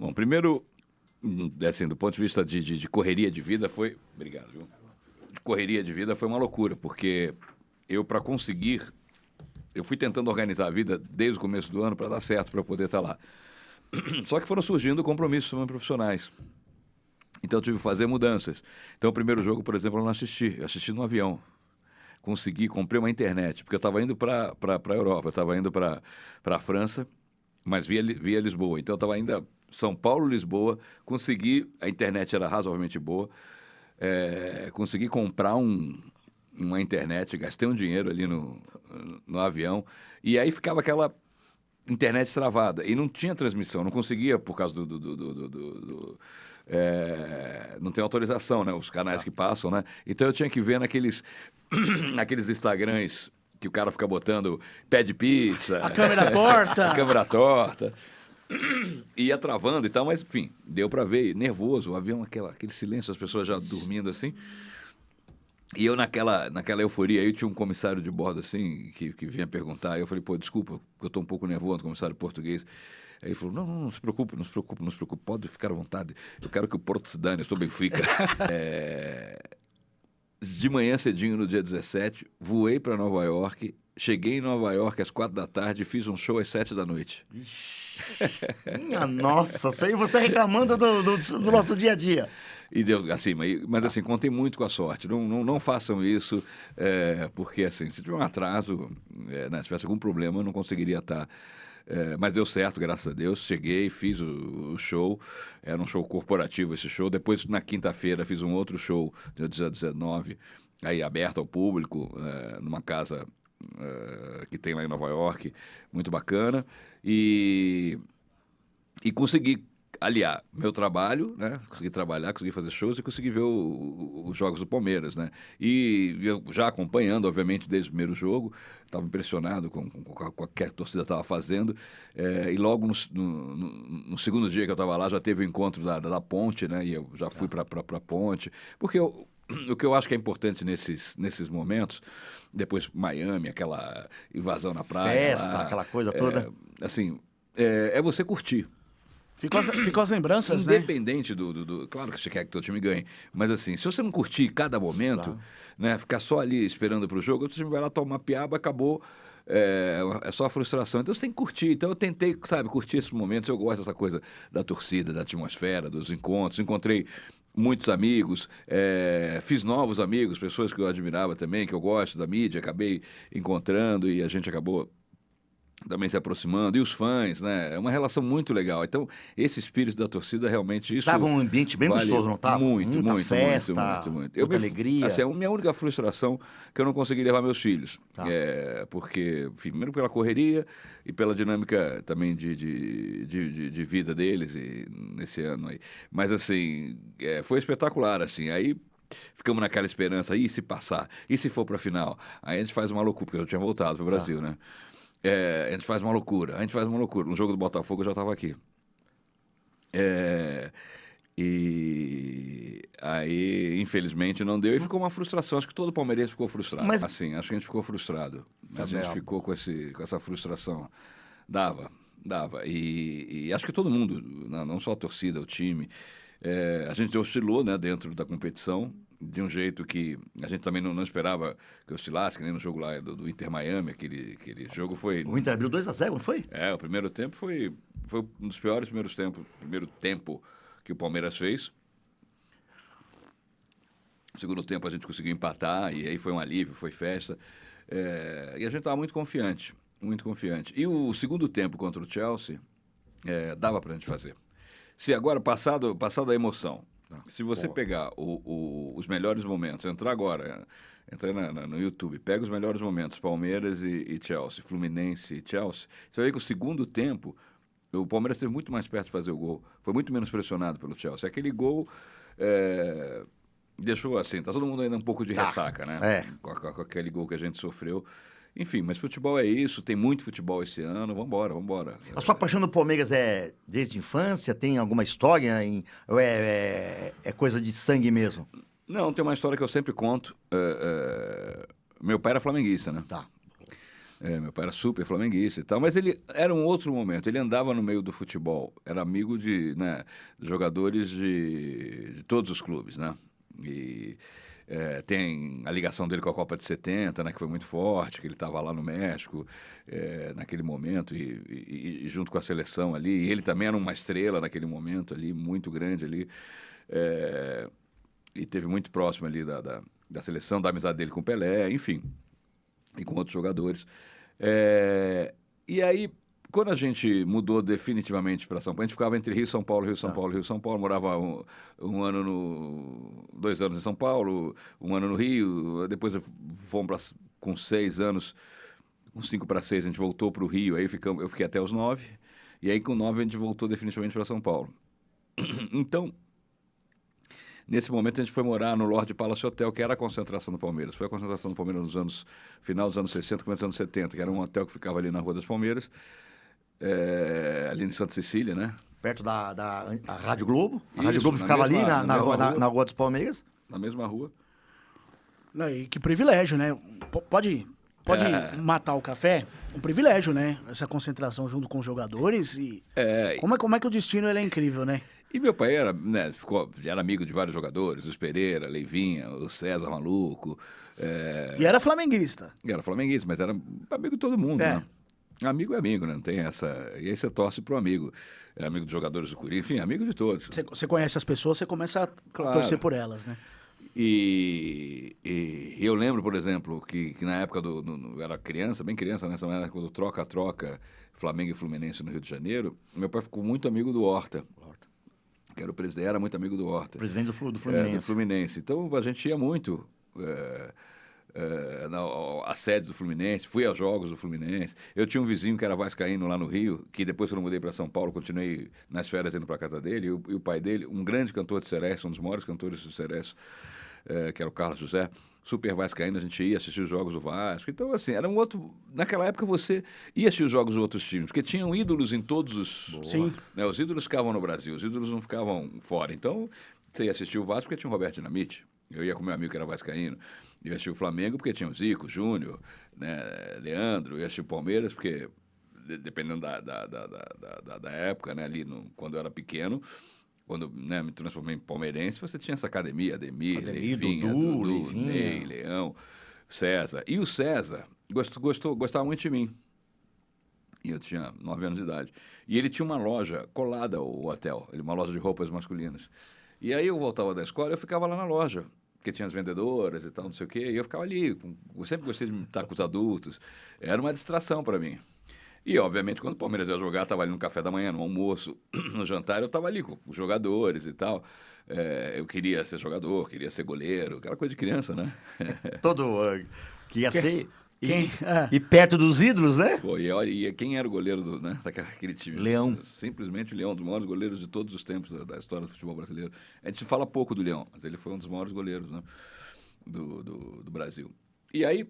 Bom, primeiro, assim, do ponto de vista de correria de vida, foi... Obrigado, viu? De correria de vida foi uma loucura, porque para conseguir... Eu fui tentando organizar a vida desde o começo do ano para dar certo, para poder estar lá. Só que foram surgindo compromissos também profissionais. Então eu tive que fazer mudanças. Então o primeiro jogo, por exemplo, eu não assisti. Eu assisti no avião. Comprei uma internet, porque eu estava indo para a Europa, eu estava indo para a França, mas via Lisboa. Então eu estava ainda São Paulo, Lisboa, a internet era razoavelmente boa, consegui comprar uma internet, gastei um dinheiro ali no avião, e aí ficava aquela internet travada, e não tinha transmissão, não conseguia por causa não tem autorização, né? Os canais que passam, né? Então eu tinha que ver naqueles Instagrams que o cara fica botando pé de pizza. A câmera torta. A câmera torta. Ia travando e tal, mas enfim, deu para ver, nervoso, o avião, aquele silêncio, as pessoas já dormindo assim. E eu naquela euforia, aí tinha um comissário de bordo assim, que vinha perguntar, aí eu falei, pô, desculpa, eu estou um pouco nervoso, comissário português. Aí ele falou, não se preocupe, pode ficar à vontade, eu quero que o Porto se dane, eu sou Benfica. De manhã cedinho, no dia 17, voei para Nova York, cheguei em Nova York às 4 da tarde, fiz um show às 7 da noite. Minha nossa, isso aí você reclamando do nosso dia a dia. E deu, assim, mas assim, contei muito com a sorte. Não façam isso, porque assim, se tiver um atraso, né, se tivesse algum problema, eu não conseguiria estar. Mas deu certo, graças a Deus. Cheguei, fiz o show. Era um show corporativo esse show. Depois, na quinta-feira, fiz um outro show, dia 19, aí aberto ao público, numa casa que tem lá em Nova York, muito bacana. E consegui aliar meu trabalho, né? Consegui trabalhar, consegui fazer shows e consegui ver os jogos do Palmeiras, né? E eu já acompanhando, obviamente, desde o primeiro jogo, estava impressionado com o que a torcida estava fazendo. E logo no segundo dia que eu estava lá, já teve o encontro da Ponte, né? E eu já fui para a Ponte. Porque o que eu acho que é importante nesses momentos, depois Miami, aquela invasão na praia... Festa, lá, aquela coisa toda. Assim, é você curtir. Ficou as lembranças, Independente Claro que você quer que o time ganhe, mas assim, se você não curtir cada momento, né, ficar só ali esperando para o jogo, o time vai lá tomar piaba, acabou, é só a frustração. Então você tem que curtir. Então eu tentei, sabe, curtir esses momentos. Eu gosto dessa coisa da torcida, da atmosfera, dos encontros. Encontrei muitos amigos, fiz novos amigos, pessoas que eu admirava também, que eu gosto da mídia, acabei encontrando e a gente acabou também se aproximando, e os fãs, né? É uma relação muito legal. Então, esse espírito da torcida, realmente, isso... Tava um ambiente bem gostoso, não tava? Muita festa, muita alegria. Assim, a minha única frustração é que eu não consegui levar meus filhos. Tá. Porque, enfim, primeiro pela correria e pela dinâmica também de vida deles nesse ano aí. Mas, assim, foi espetacular, assim. Aí... Ficamos naquela esperança, e se passar? E se for para a final? Aí a gente faz uma loucura, porque eu tinha voltado para o Brasil, né? A gente faz uma loucura. No jogo do Botafogo eu já estava aqui. E aí, infelizmente, não deu. E ficou uma frustração. Acho que todo palmeirense ficou frustrado. Mas... Assim, acho que a gente ficou frustrado. A gente ficou com essa frustração. Dava. E acho que todo mundo, não só a torcida, o time... a gente oscilou, né, dentro da competição de um jeito que a gente também não esperava que oscilasse, que nem no jogo lá do Inter Miami, aquele jogo foi... O Inter abriu 2-0, não foi? O primeiro tempo foi um dos piores primeiro tempo que o Palmeiras fez. No segundo tempo a gente conseguiu empatar, e aí foi um alívio, foi festa. E a gente estava muito confiante, muito confiante. E o segundo tempo contra o Chelsea, dava para a gente fazer. Se agora, passado a emoção, se você pegar os melhores momentos, entra no YouTube, pega os melhores momentos, Palmeiras e Chelsea, Fluminense e Chelsea, você vai ver que o segundo tempo, o Palmeiras esteve muito mais perto de fazer o gol, foi muito menos pressionado pelo Chelsea. Aquele gol deixou assim, tá todo mundo ainda um pouco de ressaca, né? Com aquele gol que a gente sofreu. Enfim, mas futebol é isso, tem muito futebol esse ano, vambora. A sua paixão do Palmeiras é desde a infância? Tem alguma história? Ou é coisa de sangue mesmo? Não, tem uma história que eu sempre conto. Meu pai era flamenguista, né? Tá. Meu pai era super flamenguista e tal, mas ele era um outro momento. Ele andava no meio do futebol, era amigo de, né, jogadores de todos os clubes, né? E tem a ligação dele com a Copa de 70, né, que foi muito forte, que ele estava lá no México naquele momento e junto com a seleção ali. E ele também era uma estrela naquele momento ali, muito grande ali. E teve muito próximo ali da seleção, da amizade dele com o Pelé, enfim, e com outros jogadores. E aí, quando a gente mudou definitivamente para São Paulo, a gente ficava entre Rio, São Paulo, Rio, São Paulo, Rio, São Paulo, morava um ano 2 anos em São Paulo, um ano no Rio, depois fomos com 6 anos, com 5 para 6 a gente voltou para o Rio, aí eu fiquei até os 9, e aí com 9 a gente voltou definitivamente para São Paulo. Então, nesse momento a gente foi morar no Lorde Palace Hotel, que era a concentração do Palmeiras. Foi a concentração do Palmeiras final dos anos 60, começo dos anos 70, que era um hotel que ficava ali na Rua das Palmeiras, ali em Santa Cecília, né? Perto da a Rádio Globo. A Isso, Rádio Globo ficava ali na Rua dos Palmeiras. Na mesma rua. E que privilégio, né? Pode matar o café? Um privilégio, né? Essa concentração junto com os jogadores. Como é que o destino ele é incrível, né? E meu pai era, né, era amigo de vários jogadores, o Pereira, Leivinha, o César Maluco. E era flamenguista. Era flamenguista, mas era amigo de todo mundo, né? Amigo é amigo, né? Não tem essa... E aí você torce pro amigo. É amigo dos jogadores do Corinthians, enfim, amigo de todos. Você conhece as pessoas, você começa a torcer por elas, né? E eu lembro, por exemplo, que na época eu era criança, bem criança, nessa época do troca-troca Flamengo e Fluminense no Rio de Janeiro, meu pai ficou muito amigo do Horta. Que era o presidente, era muito amigo do Horta. Presidente do Fluminense. Do Fluminense. Então a gente ia muito à sede do Fluminense, fui aos jogos do Fluminense. Eu tinha um vizinho que era vascaíno lá no Rio, que depois que eu mudei para São Paulo, continuei nas férias indo para casa dele, e o pai dele, um grande cantor de sereste, um dos maiores cantores de sereste, que era o Carlos José, super vascaíno, a gente ia assistir os jogos do Vasco. Então, assim, era um outro... Naquela época você ia assistir os jogos dos outros times, porque tinham ídolos em todos os... Sim. Né, os ídolos ficavam no Brasil, os ídolos não ficavam fora. Então, você ia assistir o Vasco porque tinha o Roberto Dinamite. Eu ia com meu amigo que era vascaíno. Eu ia assistir o Flamengo porque tinha o Zico, o Júnior, né, Leandro. Eu ia assistir o Palmeiras porque, dependendo da época, né, ali quando eu era pequeno, quando, né, me transformei em palmeirense, você tinha essa academia, Ademir, Leivinha, Dudu, Ney, Leão, César. E o César gostava muito de mim. E eu tinha 9 anos de idade. E ele tinha uma loja colada ao hotel, uma loja de roupas masculinas. E aí eu voltava da escola e eu ficava lá na loja, porque tinha as vendedoras e tal, não sei o quê, e eu ficava ali. Eu sempre gostei de estar com os adultos. Era uma distração para mim. E, obviamente, quando o Palmeiras ia jogar, estava ali no café da manhã, no almoço, no jantar, eu estava ali com os jogadores e tal. Eu queria ser jogador, queria ser goleiro, aquela coisa de criança, né? Que ia ser... E perto dos ídolos, né? Pô, e quem era o goleiro daquele time? Leão. Simplesmente o Leão, um dos maiores goleiros de todos os tempos da história do futebol brasileiro. A gente fala pouco do Leão, mas ele foi um dos maiores goleiros, né, do Brasil. E aí,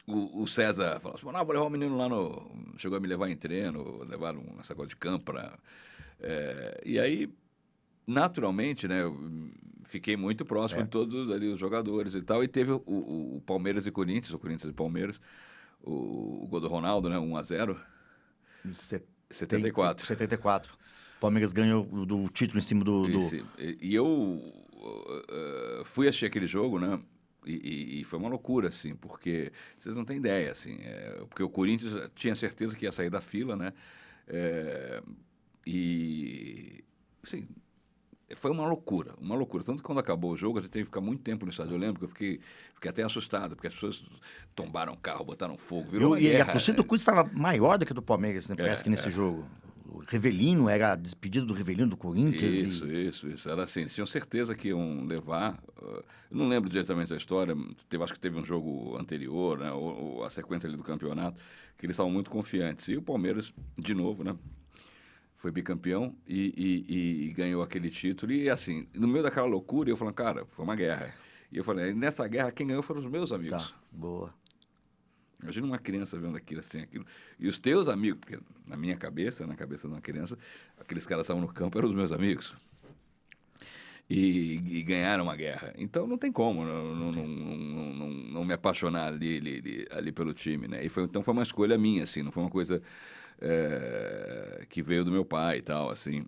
o César falou assim, não, vou levar o menino lá Chegou a me levar em treino, levaram essa coisa de campo pra... E aí, naturalmente, né, eu fiquei muito próximo de todos ali os jogadores e tal, e teve o Palmeiras e Corinthians, o Corinthians e Palmeiras, o gol do Ronaldo, né, 1-0, 74. 74. O Palmeiras ganhou do título em cima do... E eu fui assistir aquele jogo, né, e foi uma loucura, assim, porque vocês não têm ideia, assim, porque o Corinthians tinha certeza que ia sair da fila, né, e, assim... Foi uma loucura. Tanto que quando acabou o jogo, a gente teve que ficar muito tempo no estádio. Eu lembro que eu fiquei até assustado, porque as pessoas tombaram o carro, botaram fogo, virou uma guerra. E a torcida do Corinthians estava maior do que a do Palmeiras, né? Parece que nesse jogo. O Rivelino era despedido do Rivelino do Corinthians. Isso. Era assim, eles tinham certeza que iam levar. Eu não lembro diretamente da história, acho que teve um jogo anterior, né? Ou a sequência ali do campeonato, que eles estavam muito confiantes. E o Palmeiras, de novo, né? Foi bicampeão e ganhou aquele título. E, assim, no meio daquela loucura, eu falei, cara, foi uma guerra. E eu falei, nessa guerra, quem ganhou foram os meus amigos. Tá, boa. Imagina uma criança vendo aquilo assim, aquilo. E os teus amigos, porque na minha cabeça, na cabeça de uma criança, aqueles caras estavam no campo, eram os meus amigos. e ganharam uma guerra. Então não tem como não me apaixonar ali pelo time, né? Então foi uma escolha minha, assim, não foi uma coisa que veio do meu pai e tal, assim.